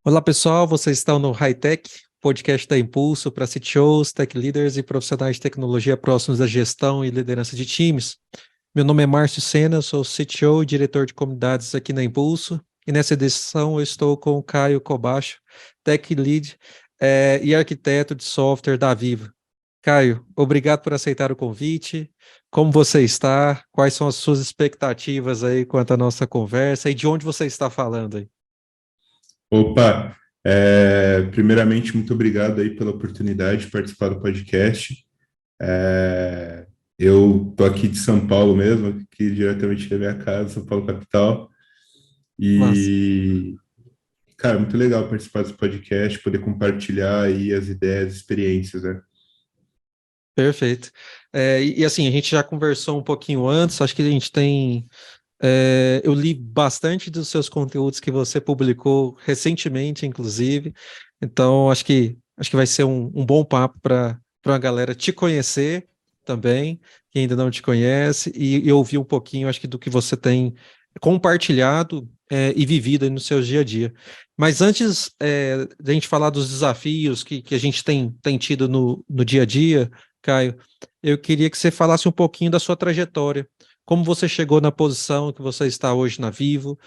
Olá pessoal, vocês estão no High Tech, podcast da Impulso para CTOs, Tech Leaders e profissionais de tecnologia próximos da gestão e liderança de times. Meu nome é Márcio Sena, sou CTO e diretor de comunidades aqui na Impulso, e nessa edição eu estou com o Caio Kobacho, Tech Lead e arquiteto de software da Viva. Caio, obrigado por aceitar o convite. Como você está? Quais são as suas expectativas aí quanto à nossa conversa e de onde você está falando aí? Opa, primeiramente, muito obrigado aí pela oportunidade de participar do podcast. Eu tô aqui de São Paulo mesmo, aqui diretamente da minha casa, São Paulo capital, Mas e, cara, muito legal participar desse podcast, poder compartilhar aí as ideias, experiências, né? Perfeito. Assim, a gente já conversou um pouquinho antes, acho que a gente tem. Eu li bastante dos seus conteúdos que você publicou recentemente, inclusive, então acho que vai ser um bom papo para a galera te conhecer também, que ainda não te conhece, e ouvir um pouquinho, acho que, do que você tem compartilhado e vivido aí no seu dia a dia. Mas antes da gente falar dos desafios que a gente tem tido no dia a dia, Caio, eu queria que você falasse um pouquinho da sua trajetória. Como você chegou na posição que você está hoje na Vivo?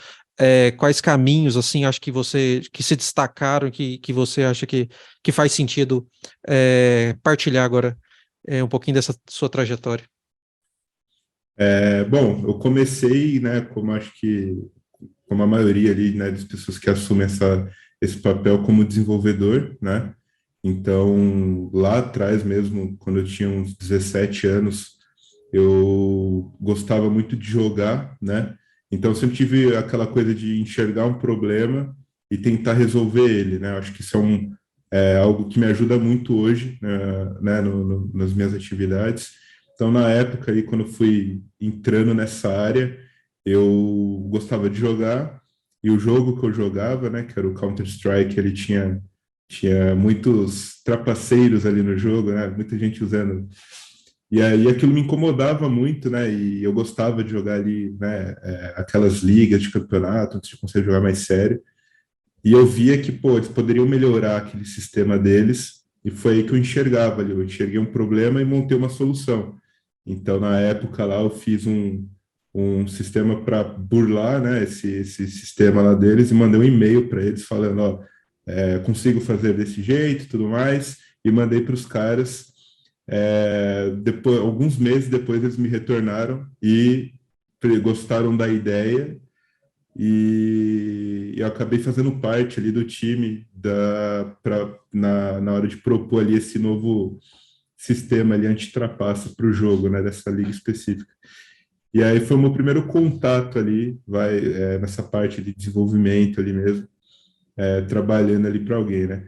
Quais caminhos, assim, acho que se destacaram, que você acha que faz sentido partilhar agora um pouquinho dessa sua trajetória? Bom, eu comecei, né, como acho que, como a maioria ali, né, das pessoas que assumem esse papel como desenvolvedor, né? Então, lá atrás mesmo, quando eu tinha uns 17 anos, eu gostava muito de jogar, né? Então, eu sempre tive aquela coisa de enxergar um problema e tentar resolver ele, né? Acho que isso algo que me ajuda muito hoje, né, nas minhas atividades. Então, na época aí, quando eu fui entrando nessa área, eu gostava de jogar, e o jogo que eu jogava, né, que era o Counter-Strike, ele tinha muitos trapaceiros ali no jogo, né, muita gente usando. E aí aquilo me incomodava muito, né, e eu gostava de jogar ali, né, aquelas ligas de campeonato, antes de conseguir jogar mais sério. E eu via que, pô, eles poderiam melhorar aquele sistema deles, e foi aí que eu enxergava ali. Eu enxerguei um problema e montei uma solução. Então, na época lá, eu fiz um sistema para burlar, né, esse sistema lá deles, e mandei um e-mail para eles falando, ó, consigo fazer desse jeito e tudo mais, e mandei para os caras. Depois, alguns meses depois, eles me retornaram e gostaram da ideia, e eu acabei fazendo parte ali do time na hora de propor ali esse novo sistema ali anti-trapaças para o jogo, né, dessa liga específica. E aí foi o meu primeiro contato ali, nessa parte de desenvolvimento ali mesmo, trabalhando ali para alguém, né?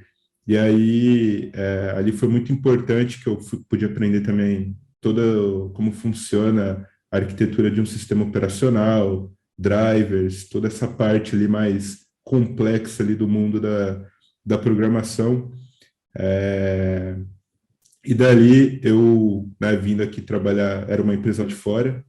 E aí ali foi muito importante que eu pude aprender também toda como funciona a arquitetura de um sistema operacional, drivers, toda essa parte ali mais complexa ali do mundo da programação. É, e dali eu, né, vindo aqui trabalhar, era uma empresa de fora,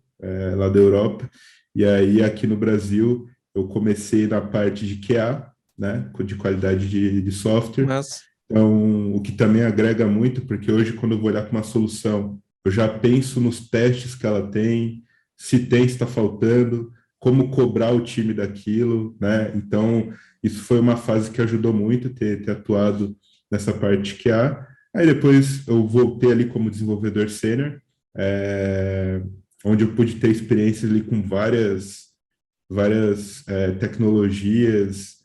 lá da Europa, e aí aqui no Brasil eu comecei na parte de QA, né, de qualidade de software. Mas, Então, o que também agrega muito, porque hoje quando eu vou olhar para uma solução, eu já penso nos testes que ela tem, se tem, se está faltando, como cobrar o time daquilo, né? Então, isso foi uma fase que ajudou muito ter atuado nessa parte de QA. Aí depois eu voltei ali como desenvolvedor sênior, onde eu pude ter experiências ali com várias tecnologias,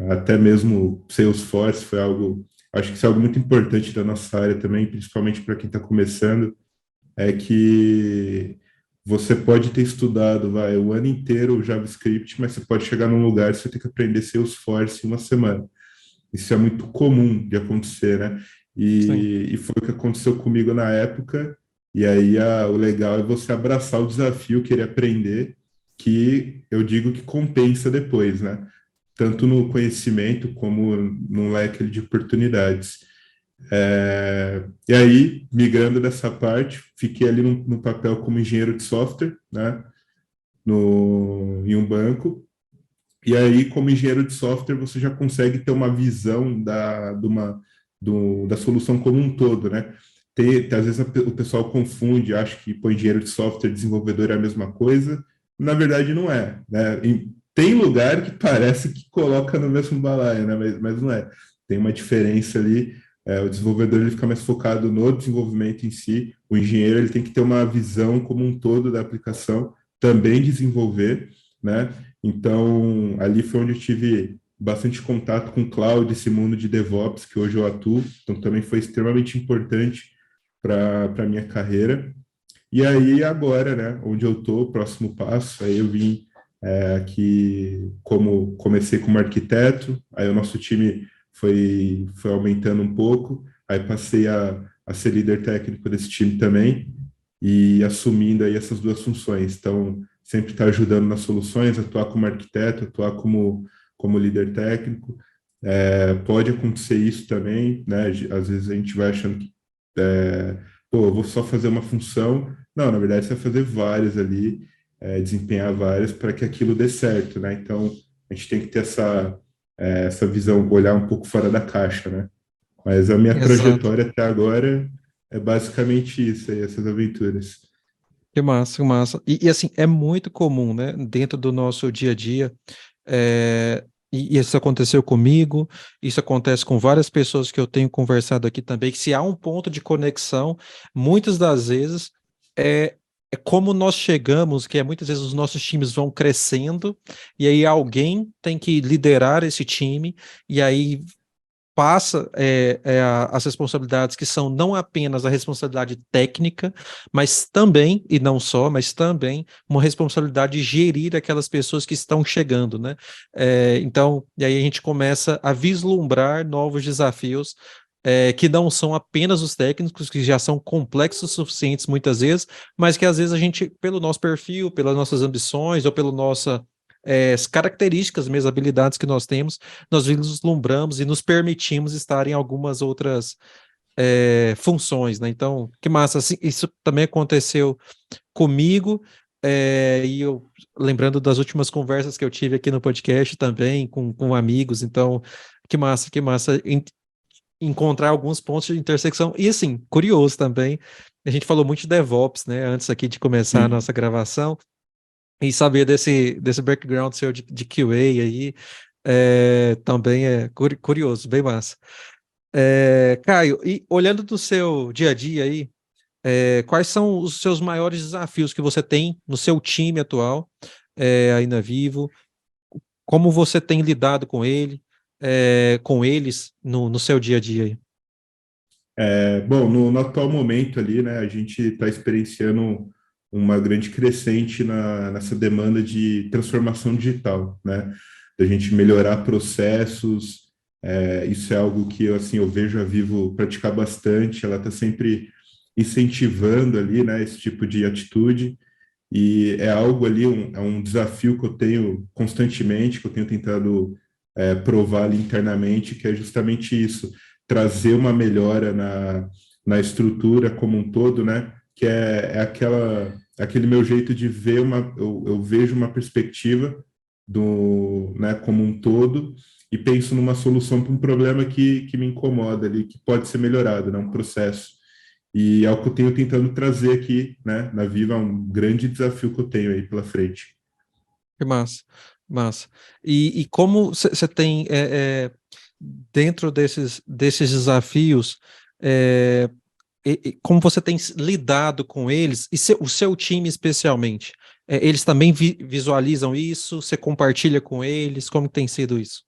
até mesmo Salesforce foi algo, acho que isso é algo muito importante da nossa área também, principalmente para quem está começando, é que você pode ter estudado, o ano inteiro o JavaScript, mas você pode chegar num lugar e você tem que aprender Salesforce em uma semana. Isso é muito comum de acontecer, né? sim. E foi o que aconteceu comigo na época. E aí o legal é você abraçar o desafio, querer aprender, que eu digo que compensa depois, né? Tanto no conhecimento como no leque de oportunidades. E aí, migrando dessa parte, fiquei ali no papel como engenheiro de software, né, em um banco. E aí, como engenheiro de software, você já consegue ter uma visão da solução como um todo, né? Às vezes o pessoal confunde, acha que pô, engenheiro de software e desenvolvedor é a mesma coisa. Na verdade, não é, né? Tem lugar que parece que coloca no mesmo balaio, né? Mas não é. Tem uma diferença ali. O desenvolvedor ele fica mais focado no desenvolvimento em si. O engenheiro ele tem que ter uma visão como um todo da aplicação, também desenvolver, né? Então, ali foi onde eu tive bastante contato com cloud, esse mundo de DevOps que hoje eu atuo. Então, também foi extremamente importante para a minha carreira. E aí, agora, né, onde eu estou, o próximo passo, aí eu vim aqui como comecei como arquiteto, aí o nosso time foi aumentando um pouco, aí passei a ser líder técnico desse time também, e assumindo aí essas duas funções. Então, sempre estar ajudando nas soluções, atuar como arquiteto, atuar como líder técnico. Pode acontecer isso também, né? Às vezes a gente vai achando que, pô, eu vou só fazer uma função. Não, na verdade, você vai fazer várias ali, desempenhar várias para que aquilo dê certo, né? Então, a gente tem que ter essa visão, olhar um pouco fora da caixa, né? Mas a minha Exato. trajetória até agora é basicamente isso aí, essas aventuras. Que massa, que massa. E assim, é muito comum, né, dentro do nosso dia a dia, e isso aconteceu comigo, isso acontece com várias pessoas que eu tenho conversado aqui também, que se há um ponto de conexão, muitas das vezes é como nós chegamos, que é muitas vezes os nossos times vão crescendo, e aí alguém tem que liderar esse time, e aí passa as responsabilidades que são não apenas a responsabilidade técnica, mas também, e não só, mas também uma responsabilidade de gerir aquelas pessoas que estão chegando, né? Então, e aí a gente começa a vislumbrar novos desafios. Que não são apenas os técnicos, que já são complexos o suficientes muitas vezes, mas que às vezes a gente, pelo nosso perfil, pelas nossas ambições ou pela nossa as características mesmo, habilidades que nós temos, nós vislumbramos e nos permitimos estar em algumas outras funções, né? Então, que massa, assim, isso também aconteceu comigo, e eu lembrando das últimas conversas que eu tive aqui no podcast também, com amigos, então, que massa encontrar alguns pontos de intersecção, e assim, curioso também, a gente falou muito de DevOps, né, antes aqui de começar a Sim. nossa gravação, e saber desse background seu de QA aí também é curioso, bem massa. Caio, e olhando do seu dia a dia aí, quais são os seus maiores desafios que você tem no seu time atual, aí na Vivo? Como você tem lidado com eles no seu dia a dia aí? Bom, no atual momento ali, né, a gente está experienciando uma grande crescente nessa demanda de transformação digital, né, da gente melhorar processos. Isso é algo que assim, eu vejo a Vivo praticar bastante, ela está sempre incentivando ali, né, esse tipo de atitude, e é algo ali, é um desafio que eu tenho constantemente, que eu tenho tentado provar ali internamente, que é justamente isso, trazer uma melhora na estrutura como um todo, né? Que aquele meu jeito de ver eu vejo uma perspectiva né, como um todo e penso numa solução para um problema que me incomoda ali, que pode ser melhorado, né? Um processo. E é o que eu tenho tentando trazer aqui, né, na Viva, é um grande desafio que eu tenho aí pela frente. Que massa, massa. E como você tem, dentro desses desafios, é, como você tem lidado com eles, e o seu time especialmente, eles também visualizam isso? Você compartilha com eles? Como tem sido isso?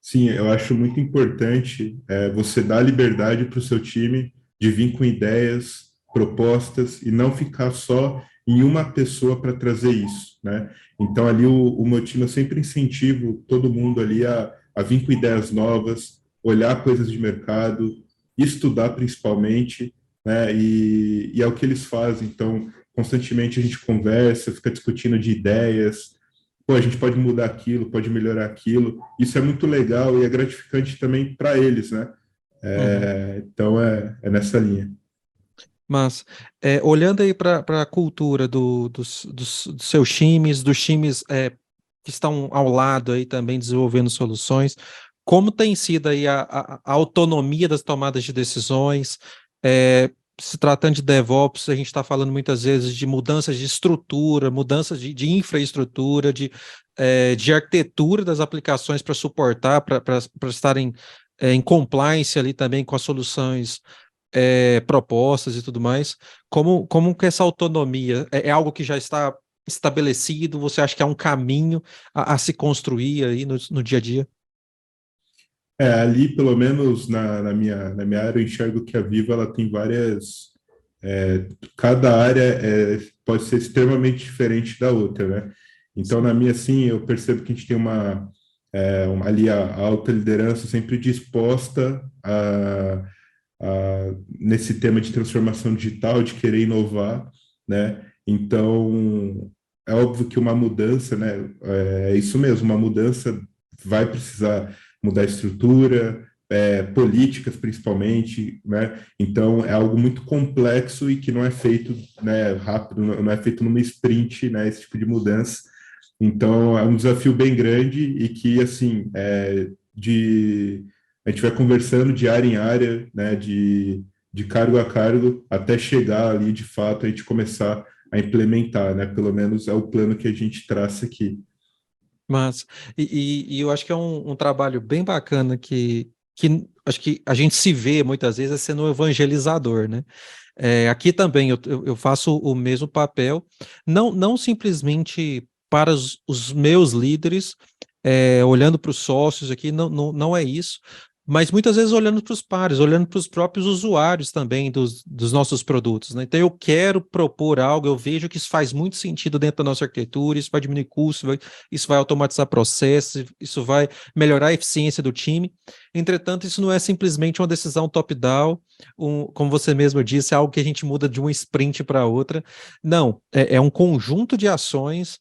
Sim, eu acho muito importante você dar liberdade para o seu time de vir com ideias, propostas e não ficar só em uma pessoa para trazer isso, né? Então ali o meu time eu sempre incentivo todo mundo ali a vir com ideias novas, olhar coisas de mercado, estudar principalmente, né? E é o que eles fazem. Então constantemente a gente conversa, fica discutindo de ideias. Pô, a gente pode mudar aquilo, pode melhorar aquilo. Isso é muito legal e é gratificante também para eles, né? Uhum. Então é nessa linha. Mas olhando aí para a cultura dos seus times, dos times que estão ao lado aí também desenvolvendo soluções, como tem sido aí a autonomia das tomadas de decisões? Se tratando de DevOps, a gente está falando muitas vezes de mudanças de estrutura, mudanças de infraestrutura, de arquitetura das aplicações para suportar, para estarem em compliance ali também com as soluções propostas e tudo mais. Como que essa autonomia é algo que já está estabelecido? Você acha que é um caminho a se construir aí no dia a dia? Ali, pelo menos na minha área, eu enxergo que a Viva ela tem várias. Cada área pode ser extremamente diferente da outra, né? Então, na minha, assim, eu percebo que a gente tem ali a alta liderança sempre disposta nesse tema de transformação digital, de querer inovar, né? Então, é óbvio que uma mudança, né? É isso mesmo, uma mudança vai precisar mudar a estrutura, políticas principalmente, né? Então, é algo muito complexo e que não é feito, né, rápido, não é feito numa sprint, né? Esse tipo de mudança. Então, é um desafio bem grande e que, assim, a gente vai conversando de área em área, né, de cargo a cargo, até chegar ali, de fato, a gente começar a implementar, né? Pelo menos é o plano que a gente traça aqui. Mas, e eu acho que é um trabalho bem bacana que acho que a gente se vê muitas vezes sendo um evangelizador, né? Aqui também eu faço o mesmo papel, não simplesmente para os meus líderes, olhando para os sócios aqui, não é isso, mas muitas vezes olhando para os pares, olhando para os próprios usuários também dos nossos produtos, né? Então eu quero propor algo, eu vejo que isso faz muito sentido dentro da nossa arquitetura, isso vai diminuir custos, isso vai automatizar processos, isso vai melhorar a eficiência do time. Entretanto, isso não é simplesmente uma decisão top-down, como você mesmo disse, é algo que a gente muda de uma sprint para outra. Não, é um conjunto de ações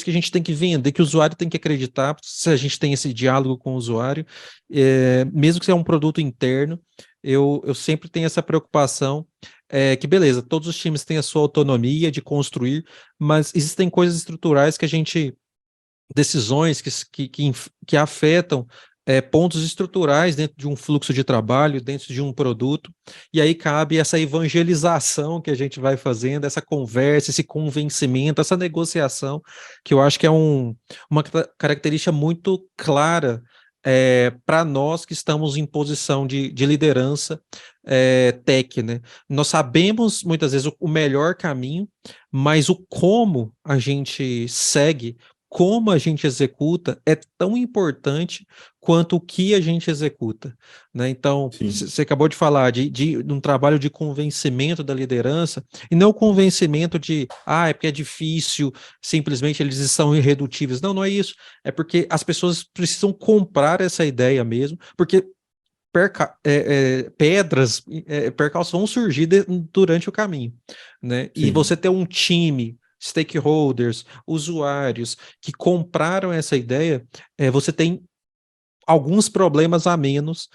que a gente tem que vender, que o usuário tem que acreditar, se a gente tem esse diálogo com o usuário, mesmo que seja um produto interno, eu sempre tenho essa preocupação, que beleza, todos os times têm a sua autonomia de construir, mas existem coisas estruturais que a gente decisões que afetam pontos estruturais dentro de um fluxo de trabalho, dentro de um produto, e aí cabe essa evangelização que a gente vai fazendo, essa conversa, esse convencimento, essa negociação, que eu acho que é uma característica muito clara para nós que estamos em posição de liderança tech, né? Nós sabemos muitas vezes o melhor caminho, mas o como a gente segue, como a gente executa é tão importante quanto o que a gente executa, né? Então, Sim. você acabou de falar de um trabalho de convencimento da liderança, e não convencimento é porque é difícil, simplesmente eles são irredutíveis. Não é isso. É porque as pessoas precisam comprar essa ideia mesmo, porque pedras, percalços vão surgir durante o caminho, né? E Sim. você ter um time, stakeholders, usuários que compraram essa ideia, você tem alguns problemas a menos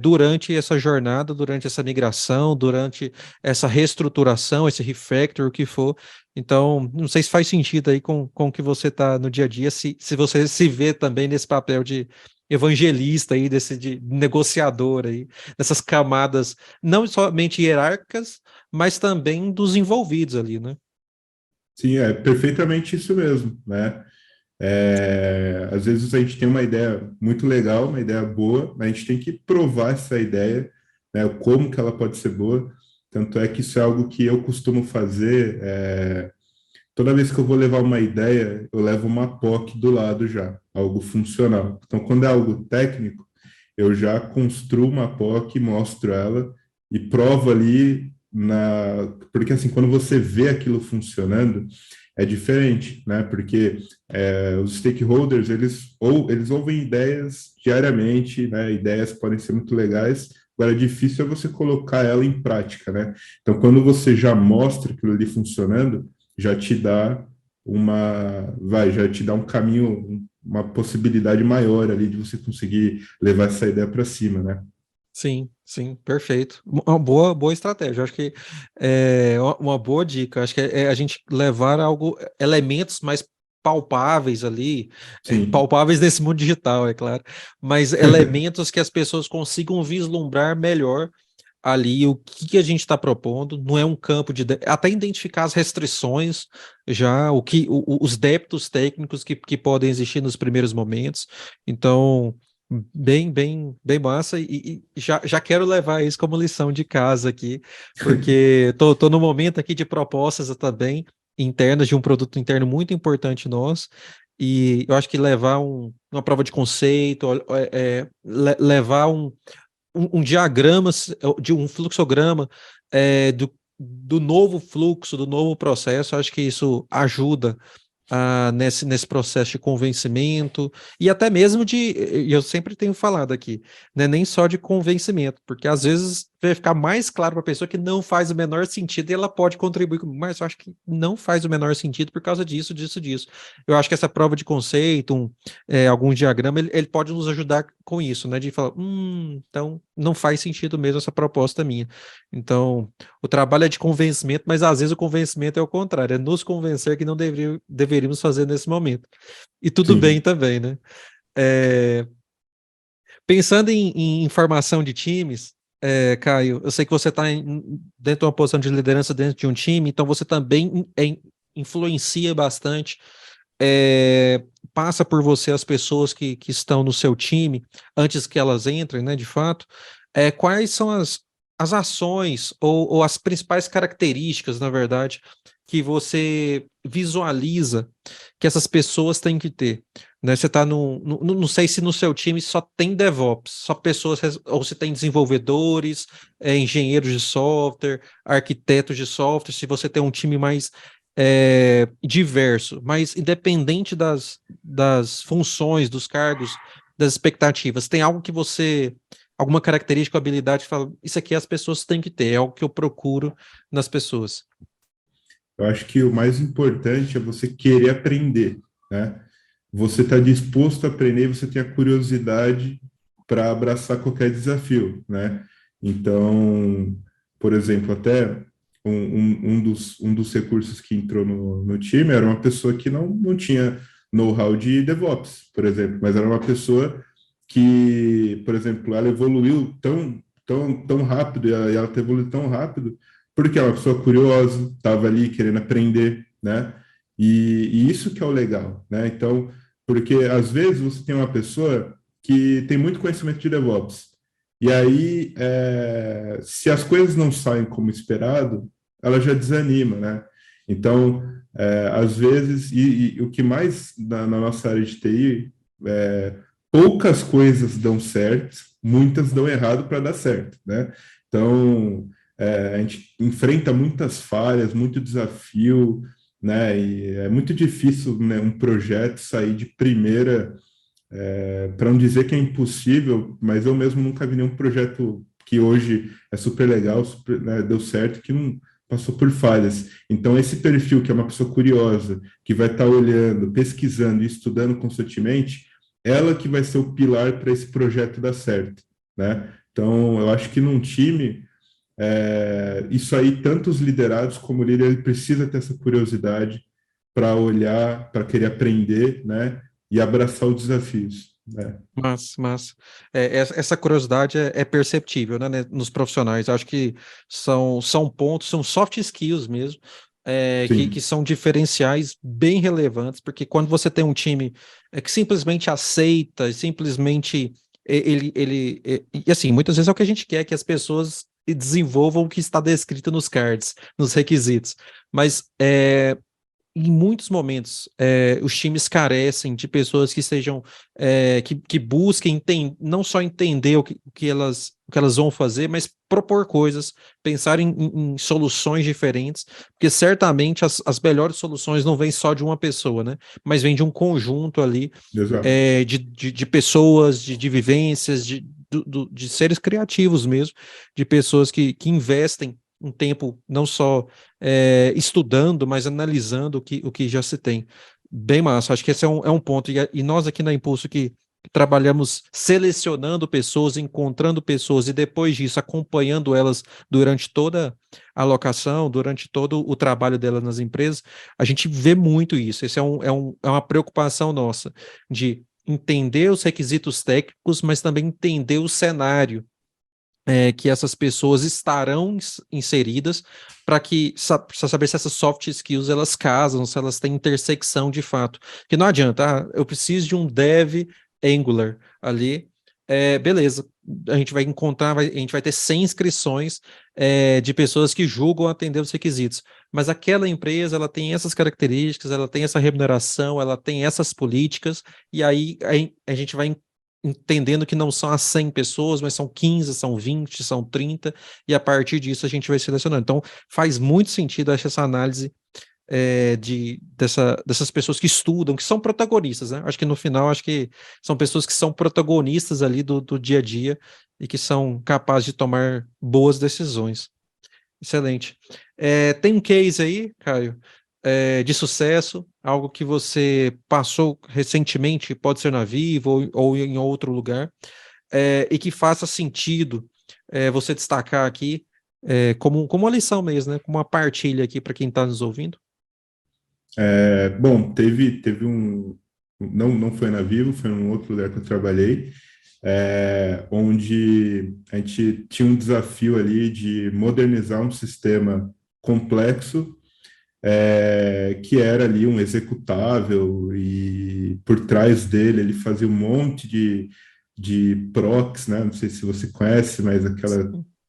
durante essa jornada, durante essa migração, durante essa reestruturação, esse refactor, o que for. Então, não sei se faz sentido aí com o que você está no dia a dia, se você se vê também nesse papel de evangelista aí, de negociador aí, nessas camadas, não somente hierárquicas, mas também dos envolvidos ali, né? Sim, é perfeitamente isso mesmo, né? Às vezes a gente tem uma ideia muito legal, uma ideia boa, mas a gente tem que provar essa ideia, né? Como que ela pode ser boa. Tanto é que isso é algo que eu costumo fazer. Toda vez que eu vou levar uma ideia, eu levo uma POC do lado já, algo funcional. Então, quando é algo técnico, eu já construo uma POC, mostro ela e provo ali porque assim, quando você vê aquilo funcionando, é diferente, né? Porque os stakeholders, eles ouvem ideias diariamente, né? Ideias podem ser muito legais, agora difícil é você colocar ela em prática, né? Então, quando você já mostra aquilo ali funcionando, já te dá já te dá um caminho, uma possibilidade maior ali de você conseguir levar essa ideia para cima, né? Sim, sim, perfeito. Uma boa estratégia. Eu acho que é uma boa dica. Acho que é a gente levar algo, elementos mais palpáveis ali, Sim, palpáveis nesse mundo digital, é claro, mas elementos que as pessoas consigam vislumbrar melhor ali o que que a gente está propondo. Não é um campo até identificar as restrições, já os débitos técnicos que podem existir nos primeiros momentos. Então, bem massa, e já quero levar isso como lição de casa aqui, porque tô no momento aqui de propostas também internas de um produto interno muito importante nosso, e eu acho que levar uma prova de conceito, levar um diagrama, de um fluxograma, do novo fluxo, do novo processo. Eu acho que isso ajuda nesse processo de convencimento, e até mesmo e eu sempre tenho falado aqui, né, nem só de convencimento, porque às vezes vai ficar mais claro para a pessoa que não faz o menor sentido e ela pode contribuir comigo, mas eu acho que não faz o menor sentido por causa disso, disso, disso. Eu acho que essa prova de conceito, algum diagrama, ele pode nos ajudar com isso, né, de falar, então não faz sentido mesmo essa proposta minha. Então, o trabalho é de convencimento, mas às vezes o convencimento é o contrário, é nos convencer que não deveríamos fazer nesse momento. E tudo bem sim. também, né? É, pensando em formação de times, Caio, eu sei que você está dentro de uma posição de liderança dentro de um time, então você também influencia bastante, é, passa por você as pessoas que estão no seu time, antes que elas entrem, né, de fato. Quais são as ações ou as principais características, na verdade, que você visualiza que essas pessoas têm que ter? Né? Você está não sei se no seu time só tem DevOps, só pessoas, ou se tem desenvolvedores, engenheiros de software, arquitetos de software, se você tem um time mais diverso, mas independente das funções, dos cargos, das expectativas, tem algo que você, alguma característica, habilidade, que fala, isso aqui as pessoas têm que ter, é algo que eu procuro nas pessoas. Eu acho que o mais importante é você querer aprender, né? Você está disposto a aprender, você tem a curiosidade para abraçar qualquer desafio, né? Então, por exemplo, até um dos recursos que entrou no time era uma pessoa que não tinha know-how de DevOps, por exemplo, mas era uma pessoa que, por exemplo, ela evoluiu tão rápido, e ela evoluiu tão rápido porque é uma pessoa curiosa, estava ali querendo aprender, né? E isso que é o legal, né? Então, porque às vezes você tem uma pessoa que tem muito conhecimento de DevOps, e aí, se as coisas não saem como esperado, ela já desanima, né? Então, às vezes, e o que mais na nossa área de TI, poucas coisas dão certo, muitas dão errado para dar certo, né? Então, a gente enfrenta muitas falhas, muito desafio, né? E é muito difícil, né, um projeto sair de primeira, para não dizer que é impossível, mas eu mesmo nunca vi nenhum projeto que hoje é super legal, super, né, deu certo, que não passou por falhas. Então, esse perfil, que é uma pessoa curiosa, que vai estar olhando, pesquisando e estudando constantemente, ela que vai ser o pilar para esse projeto dar certo, né? Então, eu acho que num time, isso aí, tanto os liderados como o líder, ele precisa ter essa curiosidade para olhar, para querer aprender, né? E abraçar os desafios, né? Mas essa curiosidade é perceptível, né, nos profissionais. Acho que são pontos, são soft skills mesmo, que Sim, são diferenciais bem relevantes, porque quando você tem um time que simplesmente aceita, simplesmente e assim, muitas vezes é o que a gente quer, que as pessoas desenvolvam o que está descrito nos cards, nos requisitos, mas em muitos momentos, os times carecem de pessoas que sejam, que busquem não só entender o que elas vão fazer, mas propor coisas, pensar em soluções diferentes, porque certamente as melhores soluções não vêm só de uma pessoa, né? Mas vem de um conjunto ali, exato. de pessoas, de vivências, de seres criativos mesmo, de pessoas que investem um tempo não só estudando, mas analisando o que já se tem. Bem massa, acho que esse é um ponto. E nós aqui na Impulso que trabalhamos selecionando pessoas, encontrando pessoas e depois disso acompanhando elas durante toda a alocação, durante todo o trabalho delas nas empresas, a gente vê muito isso. Esse é uma preocupação nossa de entender os requisitos técnicos, mas também entender o cenário que essas pessoas estarão inseridas para que pra saber se essas soft skills elas casam, se elas têm intersecção de fato. Que não adianta, eu preciso de um dev Angular ali, beleza. A gente vai encontrar, a gente vai ter 100 inscrições de pessoas que julgam atender os requisitos. Mas aquela empresa, ela tem essas características, ela tem essa remuneração, ela tem essas políticas, e aí a gente vai entendendo que não são as 100 pessoas, mas são 15, são 20, são 30, e a partir disso a gente vai selecionando. Então, faz muito sentido essa análise dessas pessoas que estudam, que são protagonistas, né? Acho que no final, acho que são pessoas que são protagonistas ali do dia a dia e que são capazes de tomar boas decisões. Excelente. Tem um case aí, Caio, de sucesso, algo que você passou recentemente, pode ser na Vivo ou em outro lugar, e que faça sentido você destacar aqui como uma lição mesmo, né? Como uma partilha aqui para quem está nos ouvindo. Bom, teve um, não foi na Vivo, foi em um outro lugar que eu trabalhei, onde a gente tinha um desafio ali de modernizar um sistema complexo, que era ali um executável, e por trás dele ele fazia um monte de procs, né? Não sei se você conhece, mas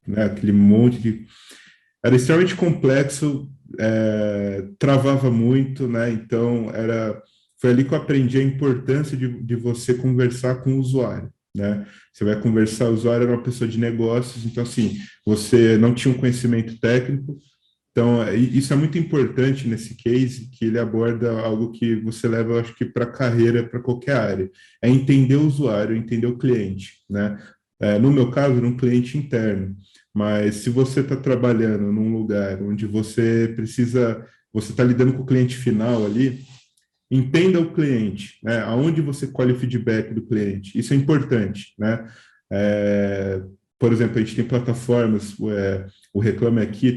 né, aquele monte de... Era extremamente complexo, travava muito, né? Então, foi ali que eu aprendi a importância de você conversar com o usuário, né? Você vai conversar, o usuário era uma pessoa de negócios, então, assim, você não tinha um conhecimento técnico, então, isso é muito importante nesse case, que ele aborda algo que você leva, eu acho que, para a carreira, para qualquer área. É entender o usuário, entender o cliente, né? No meu caso, era um cliente interno. Mas se você está trabalhando num lugar onde você está lidando com o cliente final ali, entenda o cliente, né? Aonde você colhe o feedback do cliente. Isso é importante, né? É, por exemplo, a gente tem plataformas, o Reclame Aqui,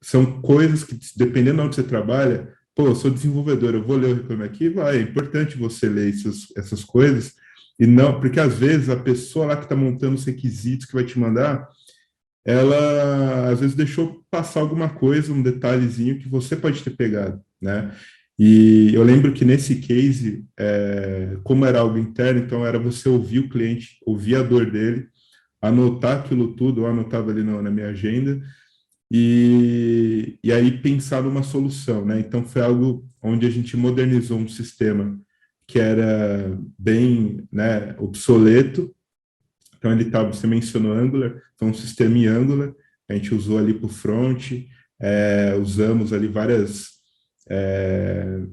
são coisas que, dependendo de onde você trabalha, pô, eu sou desenvolvedor, eu vou ler o Reclame Aqui, é importante você ler essas coisas, e não, porque às vezes a pessoa lá que está montando os requisitos que vai te mandar, ela às vezes deixou passar alguma coisa, um detalhezinho que você pode ter pegado, né? E eu lembro que nesse case, como era algo interno, então era você ouvir o cliente, ouvir a dor dele, anotar aquilo tudo, eu anotava ali na minha agenda, e aí pensar numa solução, né? Então foi algo onde a gente modernizou um sistema que era bem, né, obsoleto. Então você mencionou Angular, foi um sistema em Angular, a gente usou ali para o front, usamos ali várias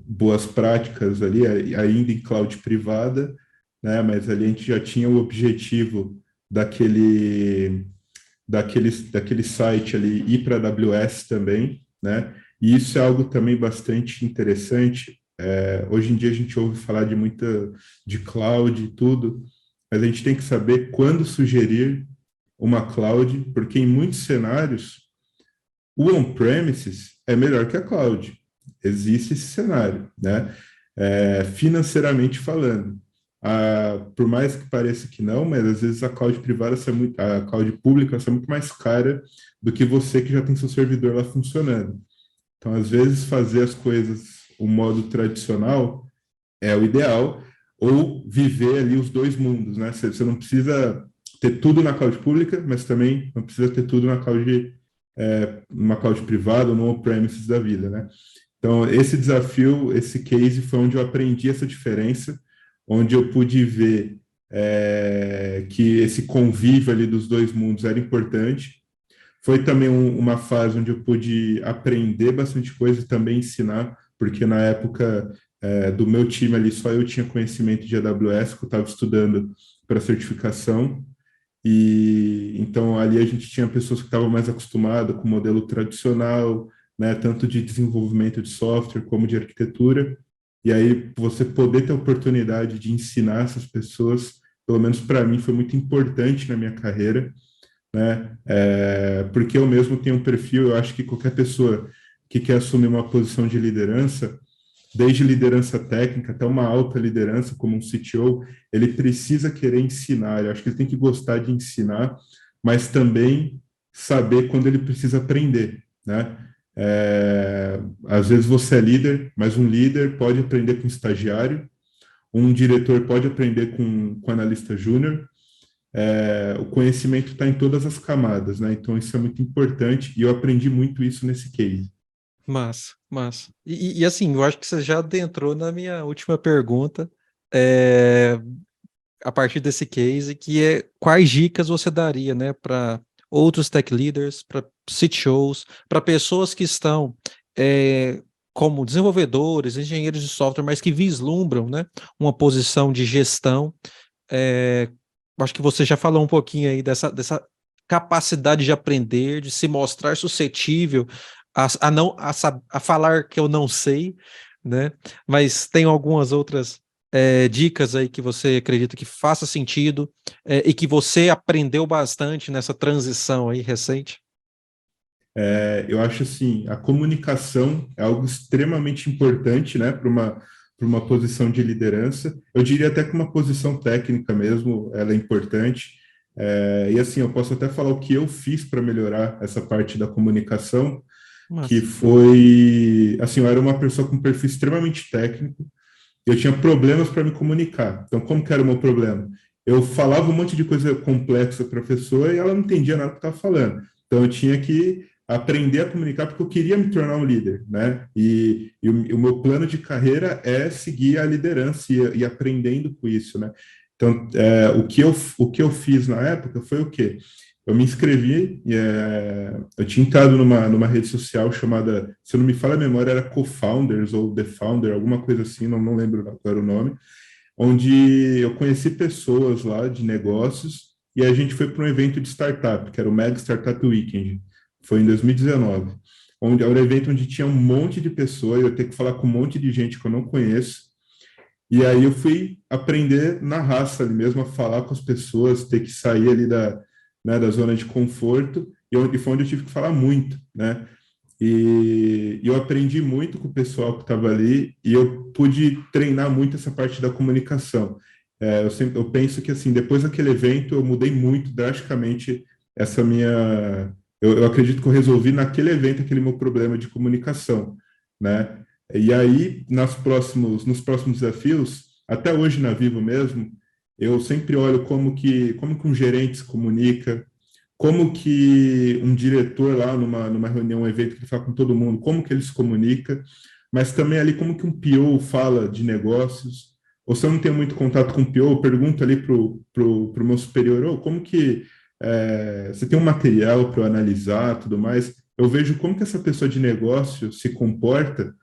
boas práticas ali, ainda em cloud privada, né? Mas ali a gente já tinha o objetivo daquele site ali ir para a AWS também, né? E isso é algo também bastante interessante. Hoje em dia a gente ouve falar de cloud e tudo, mas a gente tem que saber quando sugerir uma cloud, porque em muitos cenários o on-premises é melhor que a cloud. Existe esse cenário, né? Financeiramente falando. Por mais que pareça que não, mas às vezes a cloud privada, a cloud pública é muito mais cara do que você que já tem seu servidor lá funcionando. Então, às vezes, fazer as coisas o modo tradicional é o ideal, ou viver ali os dois mundos, né? Você não precisa ter tudo na cloud pública, mas também não precisa ter tudo numa cloud privada ou no on-premises da vida, né? Então, esse desafio, esse case foi onde eu aprendi essa diferença, onde eu pude ver que esse convívio ali dos dois mundos era importante. Foi também uma fase onde eu pude aprender bastante coisa e também ensinar, porque na época do meu time ali só eu tinha conhecimento de AWS, que eu estava estudando para certificação, e então ali a gente tinha pessoas que estavam mais acostumadas com o modelo tradicional, né, tanto de desenvolvimento de software como de arquitetura, e aí você poder ter a oportunidade de ensinar essas pessoas, pelo menos para mim, foi muito importante na minha carreira, né? Porque eu mesmo tenho um perfil, eu acho que qualquer pessoa que quer assumir uma posição de liderança, desde liderança técnica até uma alta liderança, como um CTO, ele precisa querer ensinar. Eu acho que ele tem que gostar de ensinar, mas também saber quando ele precisa aprender, né? Às vezes você é líder, mas um líder pode aprender com um estagiário, um diretor pode aprender com analista júnior. O conhecimento está em todas as camadas, né? Então isso é muito importante e eu aprendi muito isso nesse case. Massa. E assim, eu acho que você já adentrou na minha última pergunta, é, a partir desse case, que é quais dicas você daria, né, para outros tech leaders, para CTOs, para pessoas que estão como desenvolvedores, engenheiros de software, mas que vislumbram, né, uma posição de gestão. Acho que você já falou um pouquinho aí dessa capacidade de aprender, de se mostrar suscetível a falar que eu não sei, né? Mas tem algumas outras dicas aí que você acredita que faça sentido e que você aprendeu bastante nessa transição aí recente? Eu acho assim, a comunicação é algo extremamente importante, né, para uma posição de liderança. Eu diria até que uma posição técnica mesmo, ela é importante. E assim, eu posso até falar o que eu fiz para melhorar essa parte da comunicação, que Mas, foi, assim, eu era uma pessoa com um perfil extremamente técnico, eu tinha problemas para me comunicar. Então, como que era o meu problema? Eu falava um monte de coisa complexa para a pessoa e ela não entendia nada que estava falando. Então, eu tinha que aprender a comunicar porque eu queria me tornar um líder, né? E o meu plano de carreira é seguir a liderança e aprendendo com isso, né? Então, o que eu fiz na época foi o quê? Eu me inscrevi, eu tinha entrado numa rede social chamada, se eu não me falha a memória, era Co-Founders ou The Founder, alguma coisa assim, não lembro qual era o nome, onde eu conheci pessoas lá de negócios e a gente foi para um evento de startup, que era o Mega Startup Weekend, foi em 2019, onde era um evento onde tinha um monte de pessoas, eu tenho que falar com um monte de gente que eu não conheço, e aí eu fui aprender na raça ali mesmo, a falar com as pessoas, ter que sair ali da zona de conforto, e foi onde eu tive que falar muito, né? E eu aprendi muito com o pessoal que estava ali e eu pude treinar muito essa parte da comunicação. Eu penso que, assim, depois daquele evento, eu mudei muito drasticamente essa minha... Eu acredito que eu resolvi naquele evento aquele meu problema de comunicação, né? E aí, nos próximos desafios, até hoje na Vivo mesmo, eu sempre olho como que um gerente se comunica, como que um diretor lá numa reunião, um evento que ele fala com todo mundo, como que ele se comunica, mas também ali como que um PO fala de negócios, ou se eu não tenho muito contato com o PO, eu pergunto ali pro meu superior, como que você tem um material para eu analisar, tudo mais, eu vejo como que essa pessoa de negócio se comporta,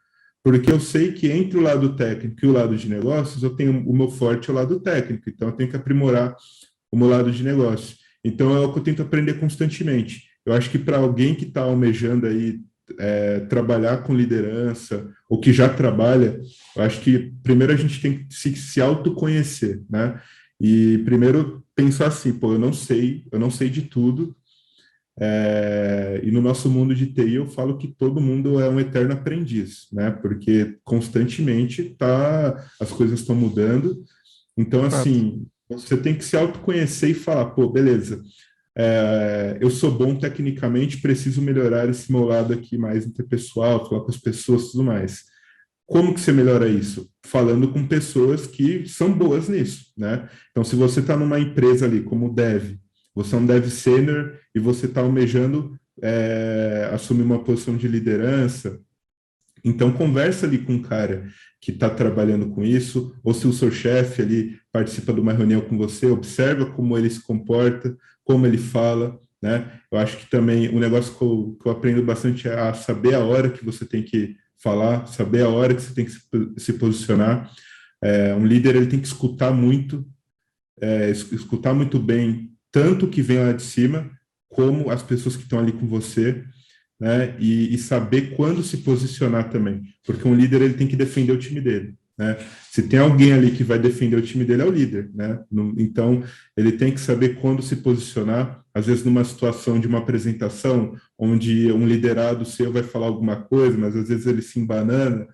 porque eu sei que entre o lado técnico e o lado de negócios, eu tenho o meu forte é o lado técnico, então eu tenho que aprimorar o meu lado de negócio. Então é o que eu tento aprender constantemente. Eu acho que para alguém que está almejando aí trabalhar com liderança ou que já trabalha, eu acho que primeiro a gente tem que se autoconhecer, né? E primeiro pensar assim, pô, eu não sei de tudo. E no nosso mundo de TI eu falo que todo mundo é um eterno aprendiz, né? Porque constantemente as coisas estão mudando. Então, fato. assim, você tem que se autoconhecer e falar, pô, beleza, eu sou bom tecnicamente, preciso melhorar esse meu lado aqui mais interpessoal, falar com as pessoas e tudo mais. Como que você melhora isso? Falando com pessoas que são boas nisso, né? Então, se você está numa empresa ali como dev, você é um dev sênior e você está almejando assumir uma posição de liderança, então, conversa ali com um cara que está trabalhando com isso, ou se o seu chefe ali participa de uma reunião com você, observa como ele se comporta, como ele fala, né? Eu acho que também um negócio que eu aprendo bastante é a saber a hora que você tem que falar, saber a hora que você tem que se posicionar. Um líder ele tem que escutar muito, escutar muito bem, tanto o que vem lá de cima, como as pessoas que estão ali com você, né? E saber quando se posicionar também, porque um líder ele tem que defender o time dele. né? Se tem alguém ali que vai defender o time dele, é o líder, né? Então, ele tem que saber quando se posicionar, às vezes numa situação de uma apresentação, onde um liderado seu vai falar alguma coisa, mas às vezes ele se embanana,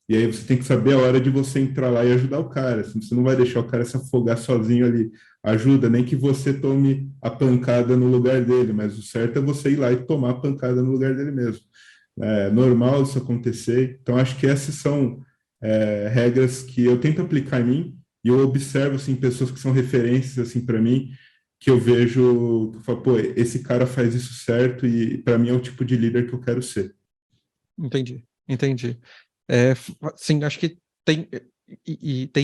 e aí você tem que saber a hora de você entrar lá e ajudar o cara. Você não vai deixar o cara se afogar sozinho ali. Ajuda, nem que você tome a pancada no lugar dele, mas o certo é você ir lá e tomar a pancada no lugar dele mesmo. É normal isso acontecer. Então, acho que essas são regras que eu tento aplicar em mim e eu observo assim, pessoas que são referências assim, para mim, que eu vejo, que eu falo, pô, esse cara faz isso certo e para mim é o tipo de líder que eu quero ser. Entendi, entendi. Sim, acho que tem,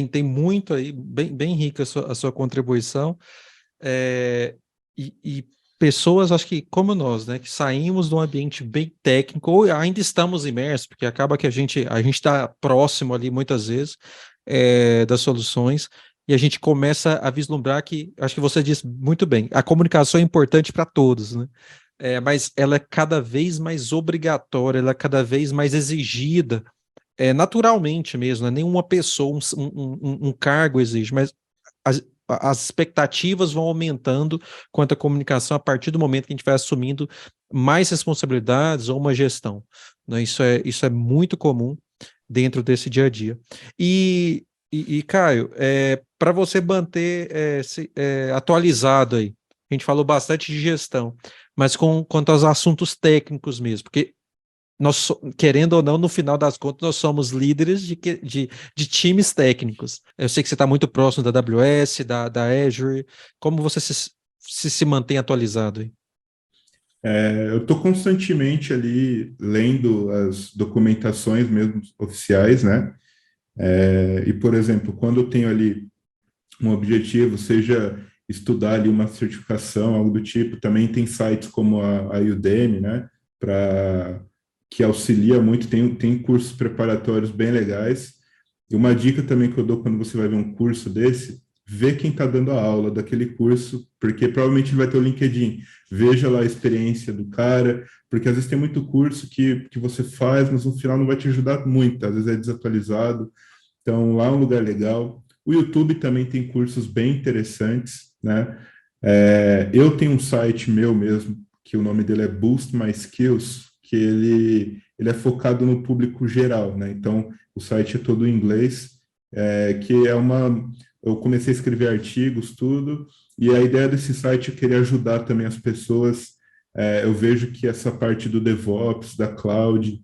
tem muito aí, bem rica a sua contribuição. E pessoas, acho que como nós, né, que saímos de um ambiente bem técnico, ou ainda estamos imersos, porque acaba que a gente está próximo ali muitas vezes das soluções, e a gente começa a vislumbrar que, acho que você disse muito bem, a comunicação é importante para todos, né? Mas ela é cada vez mais obrigatória, ela é cada vez mais exigida, naturalmente mesmo, né? Nenhuma pessoa, um cargo exige, mas as, as expectativas vão aumentando quanto à comunicação a partir do momento que a gente vai assumindo mais responsabilidades ou uma gestão, né? Isso é muito comum dentro desse dia a dia. Caio, para você manter atualizado aí, a gente falou bastante de gestão, mas quanto aos assuntos técnicos mesmo, porque querendo ou não, no final das contas, nós somos líderes de times técnicos. Eu sei que você está muito próximo da AWS, da Azure. Como você se mantém atualizado aí? Eu estou constantemente ali lendo as documentações mesmo oficiais, né? E, por exemplo, quando eu tenho ali um objetivo, seja estudar ali uma certificação, algo do tipo, também tem sites como a Udemy, né? Que auxilia muito, tem cursos preparatórios bem legais. E uma dica também que eu dou quando você vai ver um curso desse, vê quem está dando a aula daquele curso, porque provavelmente ele vai ter o LinkedIn. Veja lá a experiência do cara, porque às vezes tem muito curso que você faz, mas no final não vai te ajudar muito, às vezes é desatualizado. Então, lá é um lugar legal. O YouTube também tem cursos bem interessantes, né? Eu tenho um site meu mesmo, que o nome dele é Boost My Skills, que ele é focado no público geral, né? Então, o site é todo em inglês, que é uma... Eu comecei a escrever artigos, tudo, e a ideia desse site é querer ajudar também as pessoas. Eu vejo que essa parte do DevOps, da cloud,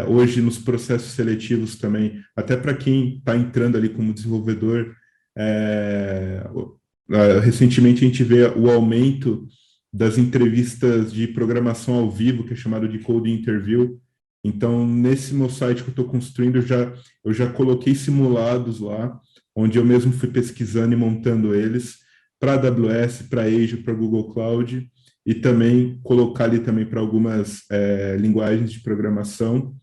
hoje nos processos seletivos também, até para quem está entrando ali como desenvolvedor, recentemente a gente vê o aumento das entrevistas de programação ao vivo, que é chamado de Code Interview. Então, nesse meu site que eu estou construindo, eu já coloquei simulados lá, onde eu mesmo fui pesquisando e montando eles para a AWS, para a Azure, para Google Cloud, e também colocar ali também para algumas linguagens de programação,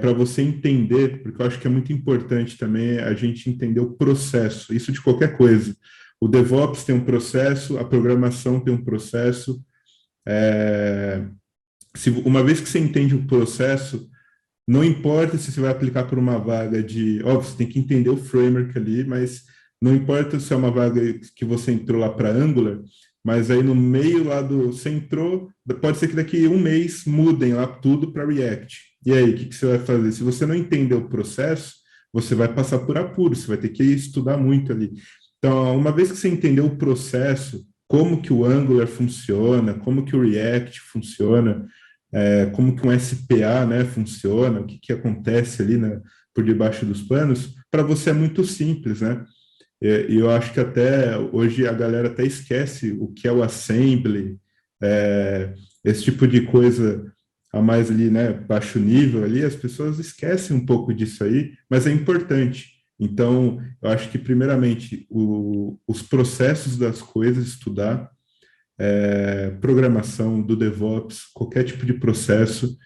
para você entender, porque eu acho que é muito importante também a gente entender o processo, isso de qualquer coisa. O DevOps tem um processo, a programação tem um processo. Uma vez que você entende o processo, não importa se você vai aplicar por uma vaga de... Óbvio, você tem que entender o framework ali, mas não importa se é uma vaga que você entrou lá para Angular, mas aí no meio lá você entrou, pode ser que daqui um mês mudem lá tudo para React. E aí, o que você vai fazer? Se você não entender o processo, você vai passar por apuro, você vai ter que estudar muito ali. Então, uma vez que você entendeu o processo, como que o Angular funciona, como que o React funciona, como que um SPA, né, funciona, o que, que acontece ali, né, por debaixo dos panos, para você é muito simples, né? E eu acho que até hoje a galera até esquece o que é o assembly, esse tipo de coisa a mais ali, né, baixo nível ali, as pessoas esquecem um pouco disso aí, mas é importante. Então, eu acho que primeiramente os processos das coisas, estudar, programação, do DevOps, qualquer tipo de processo,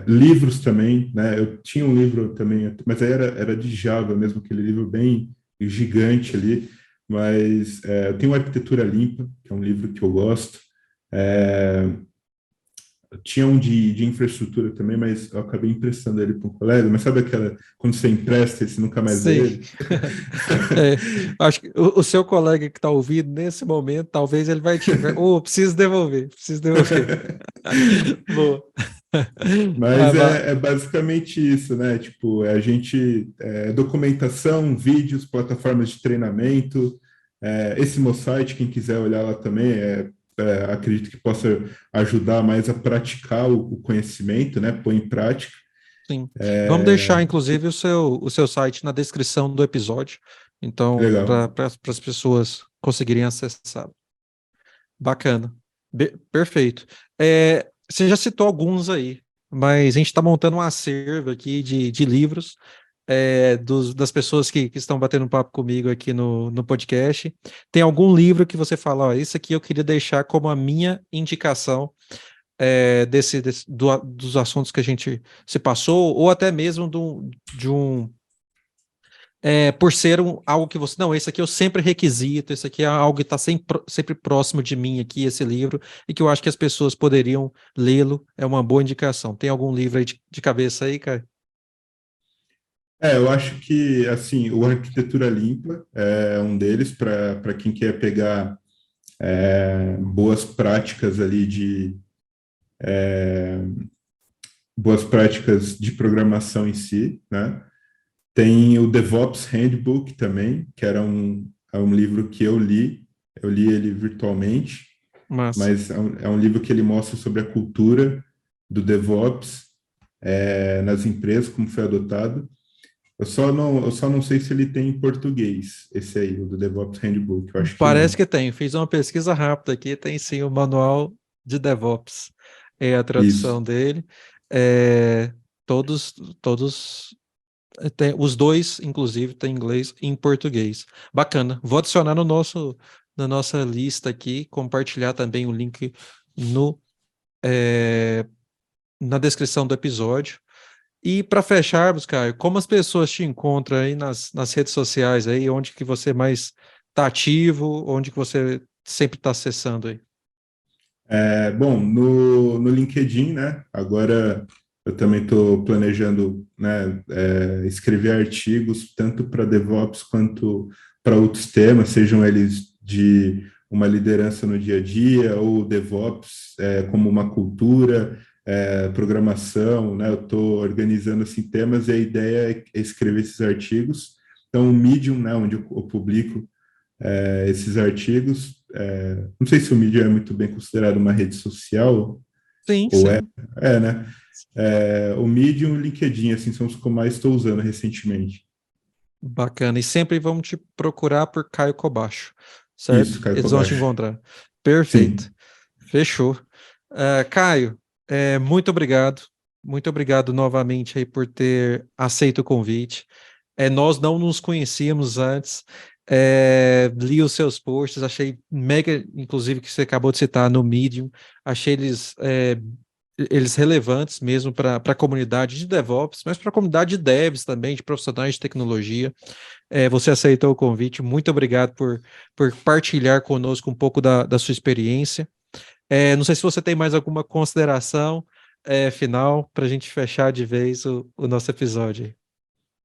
livros também, né? Eu tinha um livro também, mas aí era de Java mesmo, aquele livro bem gigante ali, mas eu tenho Arquitetura Limpa, que é um livro que eu gosto, tinha um de infraestrutura também, mas eu acabei emprestando ele para um colega. Mas sabe aquela, quando você empresta e você nunca mais vê Sim. ele? É, acho que o seu colega que está ouvindo nesse momento, talvez ele vai te. Preciso devolver, preciso devolver. Boa. Mas é basicamente isso, né? Tipo, a gente, documentação, vídeos, plataformas de treinamento, esse meu site, quem quiser olhar lá também, acredito que possa ajudar mais a praticar o conhecimento, né? Pôr em prática. Sim. Vamos deixar, inclusive, o seu site na descrição do episódio, então, Legal. para as pessoas conseguirem acessar. Bacana. Perfeito. Você já citou alguns aí, mas a gente está montando um acervo aqui de livros das pessoas que estão batendo um papo comigo aqui no podcast. Tem algum livro que você fala, ó, isso aqui eu queria deixar como a minha indicação dos assuntos que a gente se passou, ou até mesmo de um por ser algo que você, não, esse aqui eu sempre requisito, esse aqui é algo que está sempre próximo de mim aqui, esse livro, e que eu acho que as pessoas poderiam lê-lo, é uma boa indicação. Tem algum livro aí de cabeça aí, cara? Eu acho que, assim, o Arquitetura Limpa é um deles, para quem quer pegar boas práticas ali boas práticas de programação em si, né? Tem o DevOps Handbook também, que é um livro que eu li ele virtualmente, Mas mas é um livro que ele mostra sobre a cultura do DevOps nas empresas, como foi adotado. Eu só não sei se ele tem em português, esse aí, o do DevOps Handbook, eu acho que parece não. que tem. Fiz uma pesquisa rápida aqui, tem sim o manual de DevOps, é a Isso, tradução dele. É, todos, todos os dois, inclusive, tem inglês e em português. Bacana. Vou adicionar na nossa lista aqui, compartilhar também o link no, é, na descrição do episódio. E para fecharmos, Caio, como as pessoas te encontram aí nas redes sociais aí, onde que você mais está ativo, onde que você sempre está acessando aí? Bom, no LinkedIn, né? Agora eu também estou planejando, né, escrever artigos tanto para DevOps quanto para outros temas, sejam eles de uma liderança no dia a dia ou DevOps como uma cultura, programação, né? Eu estou organizando assim temas e a ideia é escrever esses artigos. Então, o Medium, né, onde eu publico esses artigos. Não sei se o Medium é muito bem considerado uma rede social, Sim, ou é, sim. né? O Medium e o LinkedIn, assim, são os que eu mais estou usando recentemente. Bacana. E sempre vamos te procurar por Caio Kobacho, Isso, certo? Caio Eles vão te Kobashi. encontrar. Perfeito. Sim. Fechou. Caio, muito obrigado. Muito obrigado novamente aí por ter aceito o convite. Nós não nos conhecíamos antes. Li os seus posts, achei mega, inclusive, que você acabou de citar no Medium. Achei eles relevantes mesmo para a comunidade de DevOps, mas para a comunidade de devs também, de profissionais de tecnologia. Você aceitou o convite. Muito obrigado por partilhar conosco um pouco da sua experiência. Não sei se você tem mais alguma consideração final para a gente fechar de vez o nosso episódio aí.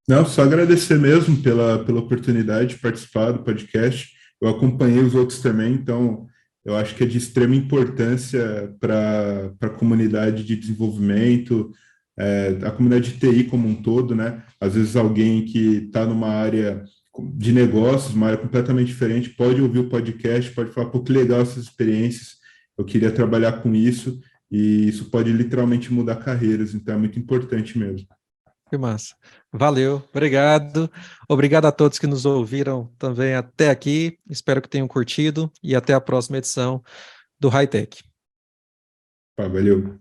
Não, só agradecer mesmo pela oportunidade de participar do podcast. Eu acompanhei os outros também, então eu acho que é de extrema importância para a comunidade de desenvolvimento, a comunidade de TI como um todo, né? Às vezes alguém que está numa área de negócios, uma área completamente diferente, pode ouvir o podcast, pode falar, pô, que legal essas experiências, eu queria trabalhar com isso, e isso pode literalmente mudar carreiras, então é muito importante mesmo. Que massa. Valeu, obrigado. Obrigado a todos que nos ouviram também até aqui. Espero que tenham curtido e até a próxima edição do High Tech. Valeu.